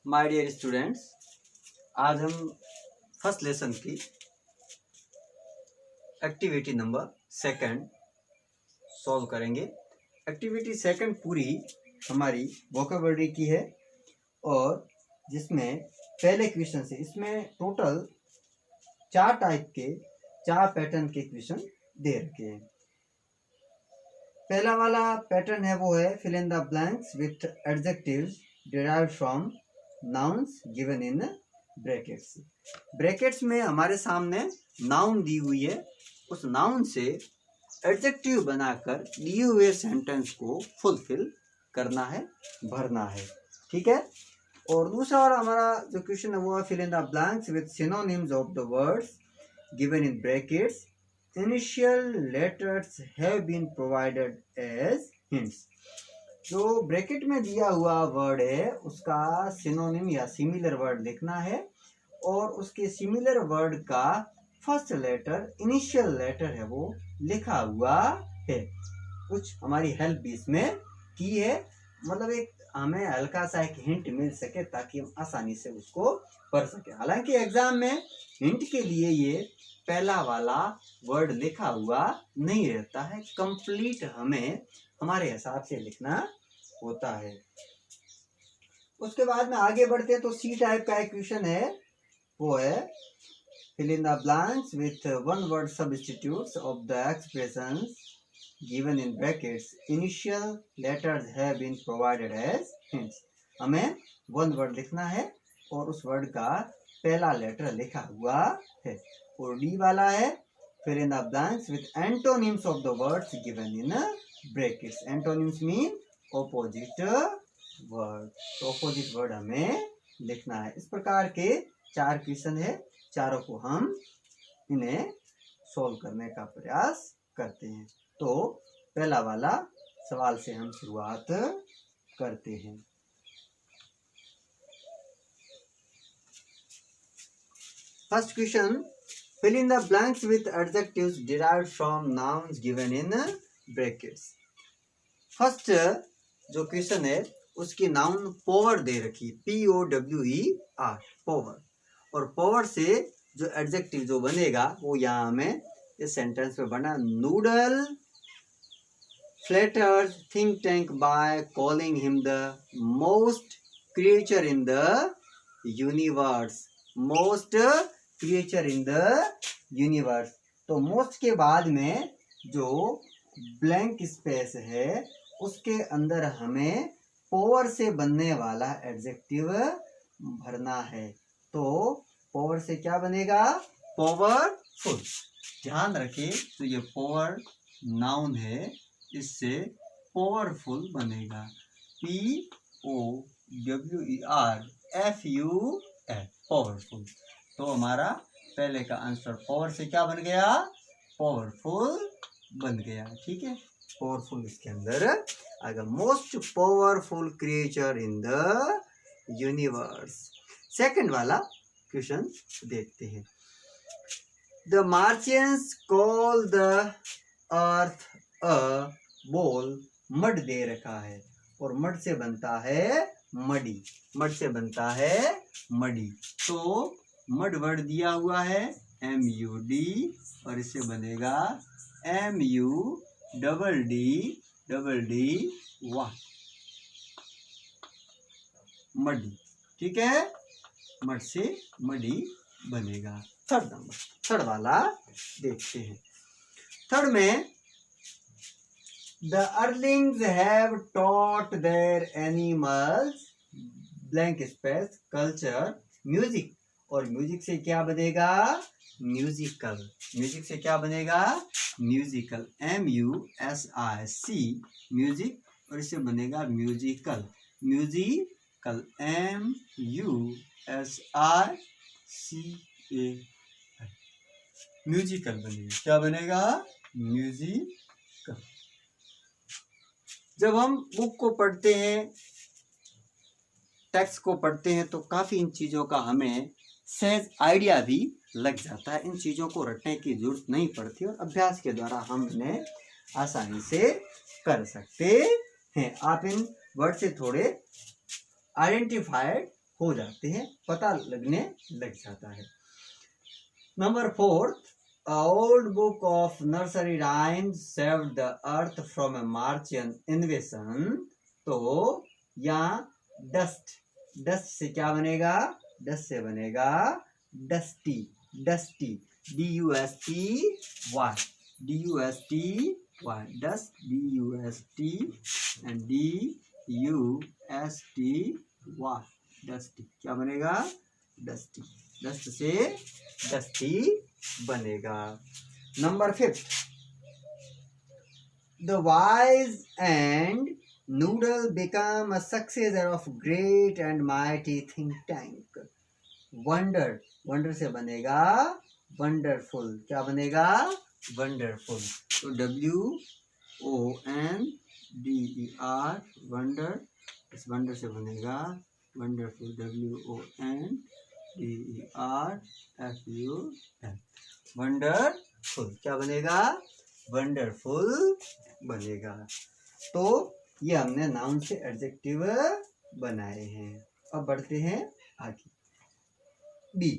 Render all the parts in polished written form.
My dear students, आज हम first lesson की एक्टिविटी नंबर 2 सॉल्व करेंगे। एक्टिविटी 2 पूरी हमारी वोकैबुलरी की है और जिसमें पहले क्वेश्चन से इसमें टोटल 4 टाइप के 4 पैटर्न के क्वेश्चन दे रखे हैं। पहला वाला पैटर्न है वो है fill in the blanks with adjectives derived from nouns given in brackets. Brackets में हमारे सामने नाउन दी हुई है, उस नाउन से एडजेक्टिव बनाकर दिए हुए सेंटेंस को फुलफिल करना है, भरना है। ठीक है। और दूसरा वाला हमारा जो क्वेश्चन है वो है fill in the blanks with synonyms of the words given in brackets. Initial letters have been provided as hints. जो ब्रैकेट में दिया हुआ वर्ड है उसका सिनोनिम या सिमिलर वर्ड लिखना है और उसके सिमिलर वर्ड का फर्स्ट लेटर इनिशियल लेटर है वो लिखा हुआ है। कुछ हमारी हेल्प भी इसमें की है, मतलब एक हमें हल्का सा एक हिंट मिल सके ताकि हम आसानी से उसको पढ़ सके। हालांकि एग्जाम में हिंट के लिए ये पहला वाला वर्ड लिखा हुआ नहीं रहता है, कंप्लीट हमें हमारे हिसाब से लिखना होता है। उसके बाद में आगे बढ़ते हैं तो सी टाइप का एक क्वेश्चन है वो है fill in the blanks with one word substitutes of the expressions given in brackets. Initial letters have been provided as hints. हमें वन वर्ड लिखना है और उस वर्ड का पहला लेटर लिखा हुआ है। और डी वाला है fill in the blanks with antonyms of the words given in brackets. Antonyms mean opposite word, तो ऑपोजिट वर्ड हमें लिखना है। इस प्रकार के 4 क्वेश्चन है, चारों को हम इन्हें सॉल्व करने का प्रयास करते हैं। तो पहला वाला सवाल से हम शुरुआत करते हैं। First question fill in the blanks with adjectives derived from nouns given in brackets. First जो क्वेश्चन है उसकी नाउन पॉवर दे रखी, POWER, पॉवर। और पॉवर से जो एडजेक्टिव जो बनेगा वो यहाँ हमें इस सेंटेंस में बना, noodle flutters think tank by calling him the most creature in the universe. Most creature in the universe. तो मोस्ट के बाद में जो ब्लैंक स्पेस है उसके अंदर हमें पावर से बनने वाला एडजेक्टिव भरना है। तो पावर से क्या बनेगा? पावरफुल। ध्यान रखिए, तो ये पावर नाउन है, इससे पावरफुल बनेगा, POWER पावरफुल। तो हमारा पहले का आंसर पावर से क्या बन गया? पावरफुल बन गया। ठीक है, पावरफुल इसके अंदर आएगा, most powerful creature in the universe. Second वाला क्वेश्चन देखते हैं। The Martians call the earth a ball. Mud दे रखा है और मड से बनता है मडी, मड से बनता है मडी। तो मड वर्ड दिया हुआ है MUD और इससे बनेगा MUDDY, मडी। ठीक है, मड से मडी बनेगा। थर्ड वाला देखते हैं। थर्ड में the earthlings have taught their animals blank space culture music. और म्यूजिक से क्या बनेगा? म्यूजिकल। म्यूजिक से क्या बनेगा? Musical, MUSIC, music. और इससे बनेगा म्यूजिकल, म्यूजिकल, MUSICA, म्यूजिकल बनेगा। क्या बनेगा? म्यूजिकल। जब हम बुक को पढ़ते हैं, टेक्स्ट को पढ़ते हैं, तो काफ़ी इन चीज़ों का हमें सहज आइडिया भी लग जाता है। इन चीज़ों को रटने की जरूरत नहीं पड़ती और अभ्यास के द्वारा हम इन्हें आसानी से कर सकते हैं। आप इन वर्ड से थोड़े आइडेंटिफाइड हो जाते हैं, पता लगने लग जाता है। Number 4, a old book of nursery rhymes saved the earth from a Martian invasion। तो यहाँ डस्ट, डस्ट से क्या बनेगा, डस्ट से बनेगा dusty, dusty, DUSTY, DUSTY, dust, DUST and DUSTY, dusty, क्या बनेगा, डस्टी, डस्ट से डस्टी बनेगा। Number 5, the wise and noodle become a successor of great and mighty think tank। Wonder, wonder से बनेगा वंडरफुल, क्या बनेगा, वंडरफुल। तो WONDER, वंडर, इस वंडर से बनेगा वंडरफुल, WONDERFUL, वंडरफुल, क्या बनेगा, वंडरफुल बनेगा। तो ये हमने नाउन से एडजेक्टिव बनाए हैं। अब बढ़ते हैं आगे। बी,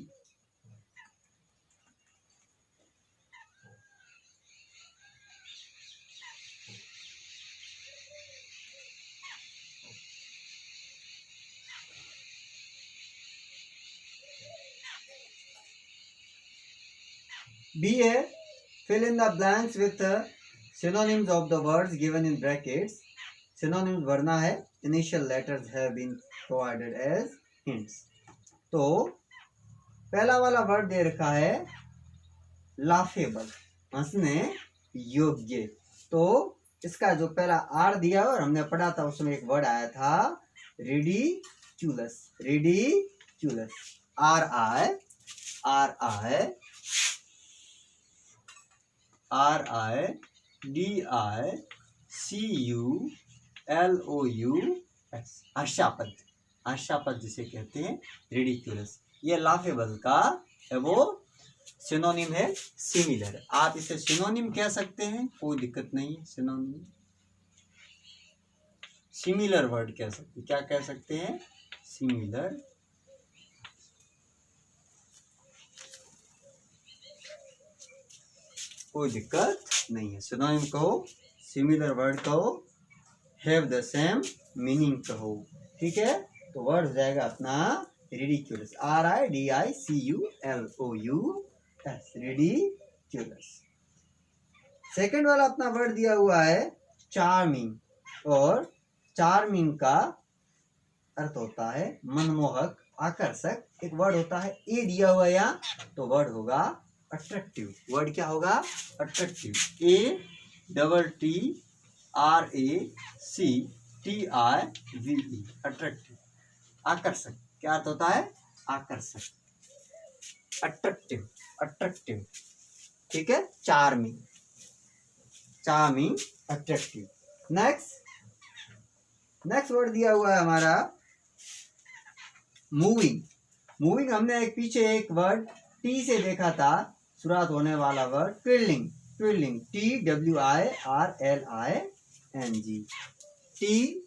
बी है fill in the blanks with synonyms of the words given in brackets। synonyms भरना है, initial letters have been provided as hints। तो पहला वाला वर्ड दे रखा है लाफेबल, हंसने योग्य। तो इसका जो पहला आर दिया और हमने पढ़ा था उसमें एक वर्ड आया था रिडिक्यूलस, रिडिक्यूलस, RIDICULOUS, हास्यास्पद, हास्यास्पद जिसे कहते हैं रिडिक्यूलस। ये लाफेबल का है वो सिनोनिम है सिमिलर। आप इसे सिनोनिम कह सकते हैं, कोई दिक्कत नहीं है। सिनोनिम, सिमिलर वर्ड कह सकते, क्या कह सकते हैं, सिमिलर। कोई दिक्कत नहीं है, सिनोनिम कहो, सिमिलर वर्ड कहो, हैव द सेम मीनिंग कहो, ठीक है। तो वर्ड हो जाएगा अपना रिडिक्यूलस, RIDICULOUS, रिडिक्यूलस। सेकंड वाला अपना वर्ड दिया हुआ है चार्मिंग, और चार्मिंग का अर्थ होता है मनमोहक, आकर्षक। एक वर्ड होता है ए दिया हुआ यहाँ, तो वर्ड होगा अट्रैक्टिव। वर्ड क्या होगा, अट्रैक्टिव, ATTRACTIVE, अट्रैक्टिव, आकर्षक। क्या अर्थ होता है, आकर्षक, अट्रैक्टिव, अट्रैक्टिव, ठीक है। Charming, charming, attractive. Next word दिया हुआ है हमारा मूविंग। मूविंग हमने एक पीछे एक वर्ड टी से देखा था, शुरुआत होने वाला वर्ड ट्विलिंग, ट्विलिंग, TWIRLING, TWIRLING,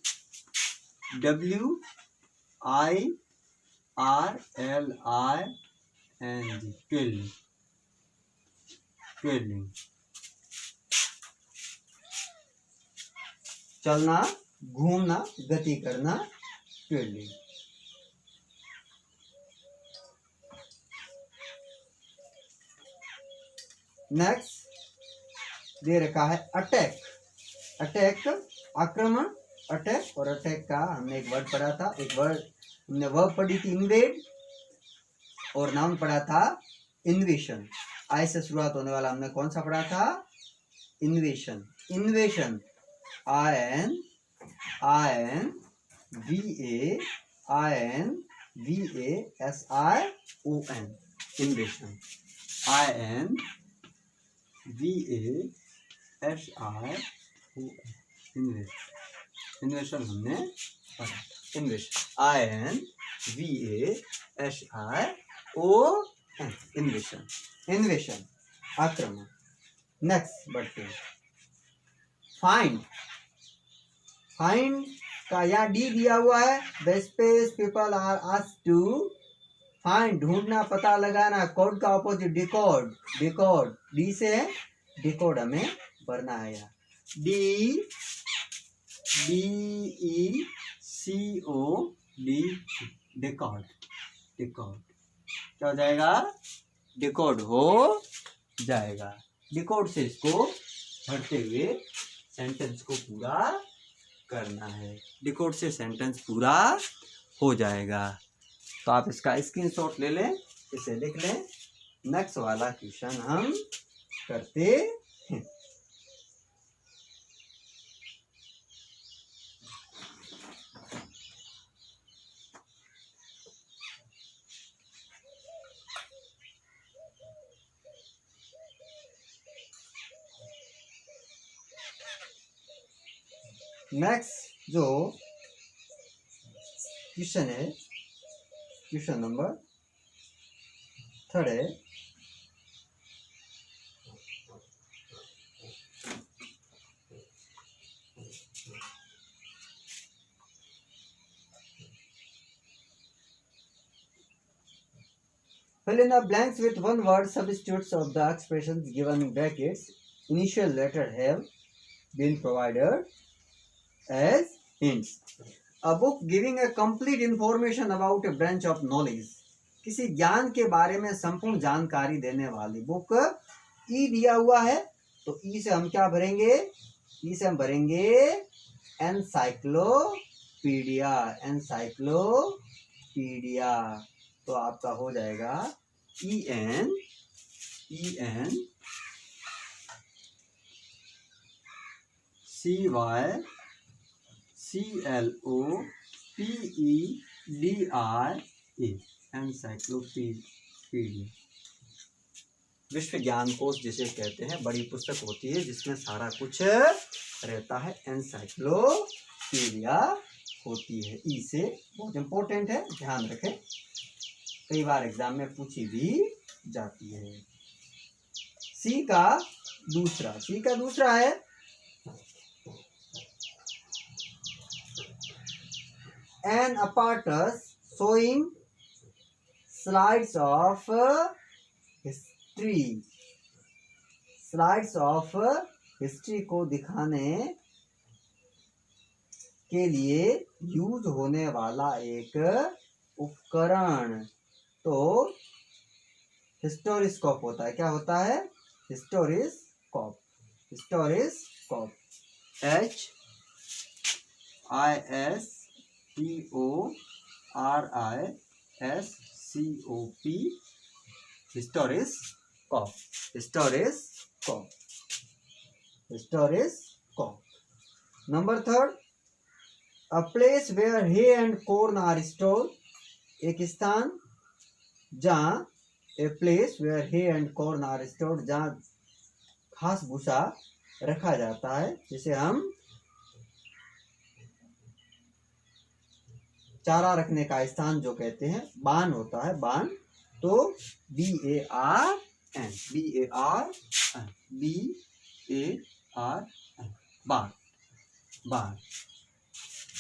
ट्विलिंग, ट्विलिंग, चलना, घूमना, गति करना, ट्विलिंग। नेक्स्ट दे रखा है अटैक, अटैक आक्रमण, अटैक। और अटैक का हमने एक वर्ड पढ़ा था, एक वर्ड हमने वर्ब पढ़ी थी इन्वेड, और नाउन पढ़ा था इन्वेशन। आई से शुरुआत होने वाला हमने कौन सा पढ़ा था, इन्वेशन, इन्वेशन, INVASION, इन्वेशन, INVASION, इन्वेशन हमने पढ़ा, इन्वेशन, INVASION, इन्वेशन, इन्वेशन, आक्रमण। नेक्स्ट बढ़ते हैं फाइंड। फाइंड का यहाँ डी दिया हुआ है, the space people are asked to find, ढूंढना, पता लगाना, कोड का ऑपोजिट डिकोड, डिकोड डी से है डिकोड हमें भरना है यहाँ, डी डी ई सी ओ डी, डिकोड, डिकोड क्या हो जाएगा, डिकोड हो जाएगा। डिकोड से इसको भरते हुए सेंटेंस को पूरा करना है, डिकोड से सेंटेंस पूरा हो जाएगा। तो आप इसका स्क्रीनशॉट ले लें, इसे लिख लें। नेक्स्ट वाला क्वेश्चन हम करते हैं। नेक्स्ट जो क्वेश्चन है, क्वेश्चन नंबर 3 है, fill in the blanks with one word substitutes of the expressions given in brackets. Initial letter have been provided as hints. A book giving a complete information about a branch of knowledge. किसी ज्ञान के बारे में संपूर्ण जानकारी देने वाली book. ई दिया हुआ है तो ई से हम क्या भरेंगे, ई से हम भरेंगे एनसाइक्लोपीडिया, एनसाइक्लोपीडिया। तो आपका हो जाएगा E N C Y C L O P E D I A, encyclopedia. विश्व ज्ञान कोश जिसे कहते हैं, बड़ी पुस्तक होती है जिसमें सारा कुछ रहता है, एनसाइक्लोपीडिया होती है। ई से बहुत इंपॉर्टेंट है, ध्यान रखें, कई बार एग्जाम में पूछी भी जाती है। सी का दूसरा है an apparatus showing slides of history को दिखाने के लिए यूज होने वाला एक उपकरण। तो हिस्टोरिस्कोप होता है, क्या होता है, हिस्टोरिस्कोप, HISTORISCOP, हिस्टोरिस्कोप। Number 3, a place where hay and corn are stored, एक स्थान जहाँ, a place where hay and corn are stored, जहाँ घास भूसा रखा जाता है, जिसे हम चारा रखने का स्थान जो कहते हैं, बान होता है, बान। तो BARN, बान, बान।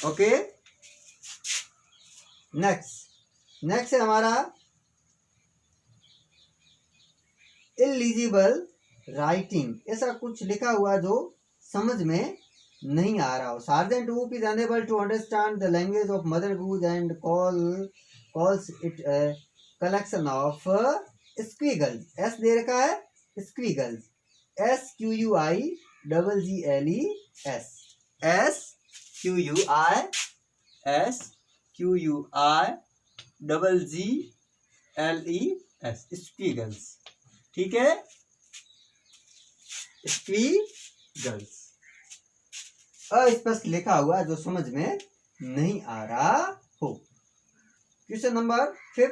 ओके, नेक्स्ट है हमारा इलीजिबल राइटिंग, ऐसा कुछ लिखा हुआ जो समझ में नहीं आ रहा हो। Sergeant Whoop is unable to understand the language of Mother Goose and calls it a collection of squiggles. S दे रखा है, squiggles, SQUIGLES, squiggles, ठीक है, squiggles। अस्पष्ट लिखा हुआ जो समझ में नहीं आ रहा हो। Question number 5,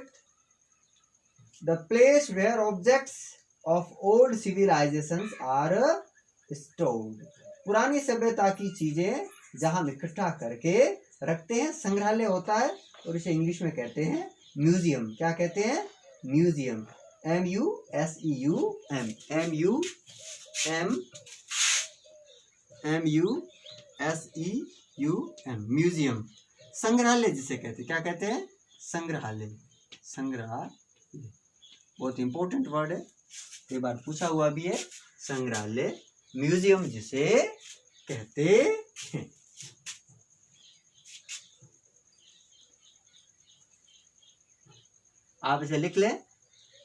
the place where objects of old civilisations are stored, पुरानी सभ्यता की चीजें जहां हम इकट्ठा करके रखते हैं, संग्रहालय होता है, और इसे इंग्लिश में कहते हैं म्यूजियम। क्या कहते हैं, म्यूजियम, MUSEUM, म्यूजियम, संग्रहालय जिसे कहते हैं, क्या कहते हैं, संग्रहालय, संग्रहालय बहुत इंपॉर्टेंट वर्ड है, कई बार पूछा हुआ भी है, संग्रहालय, म्यूजियम जिसे कहते हैं। आप इसे लिख लें,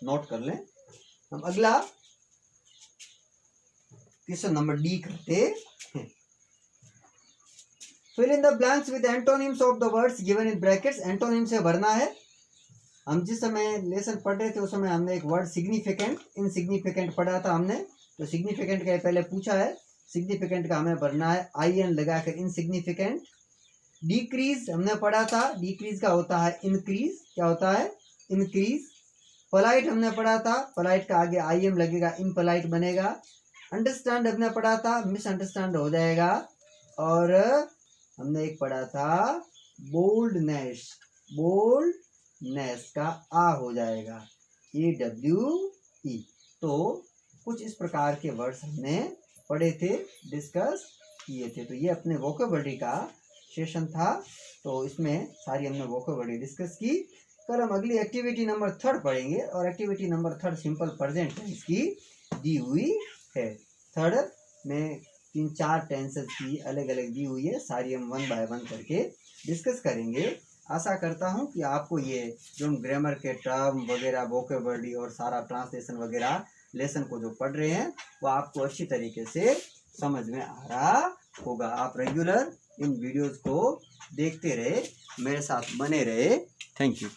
नोट कर लें। हम अगला क्वेश्चन नंबर डी करते हैं। Fill in the blanks with antonyms of the words given in brackets. Antonym से भरना है। हम जिस समय लेसन पढ़ रहे थे उस समय हमने एक वर्ड सिग्निफिकेंट, इनसिग्निफिकेंट पढ़ा था हमने, तो सिग्निफिकेंट का पहले पूछा है, सिग्निफिकेंट का हमें भरना है IN लगाकर इनसिग्निफिकेंट। डिक्रीज हमने पढ़ा था, डिक्रीज का होता है इंक्रीज, क्या होता है, इंक्रीज। पोलाइट हमने पढ़ा था, पोलाइट का आगे IM लगेगा, इम्पोलाइट बनेगा। अंडरस्टैंड हमने पढ़ा था, मिसअंडरस्टैंड हो जाएगा। और हमने एक पढ़ा था बोल्डनेस, बोल्डनेस का आ हो जाएगा, AWE। तो कुछ इस प्रकार के वर्ड्स हमने पढ़े थे, डिस्कस किए थे। तो ये अपने वोकेबलरी का सेशन था, तो इसमें सारी हमने वोकेबलरी डिस्कस की। कल हम अगली एक्टिविटी नंबर 3 पढ़ेंगे, और activity number 3 simple present tense की दी हुई है। 3 में 3-4 टेंसेस की अलग अलग दी हुई है, सारी हम 1 बाय 1 करके डिस्कस करेंगे। आशा करता हूँ कि आपको ये जो हम ग्रामर के टर्म वगैरह, वोकेबलरी और सारा ट्रांसलेशन वगैरह लेसन को जो पढ़ रहे हैं वो आपको अच्छी तरीके से समझ में आ रहा होगा। आप रेगुलर इन वीडियोस को देखते रहे, मेरे साथ बने रहे। Thank you.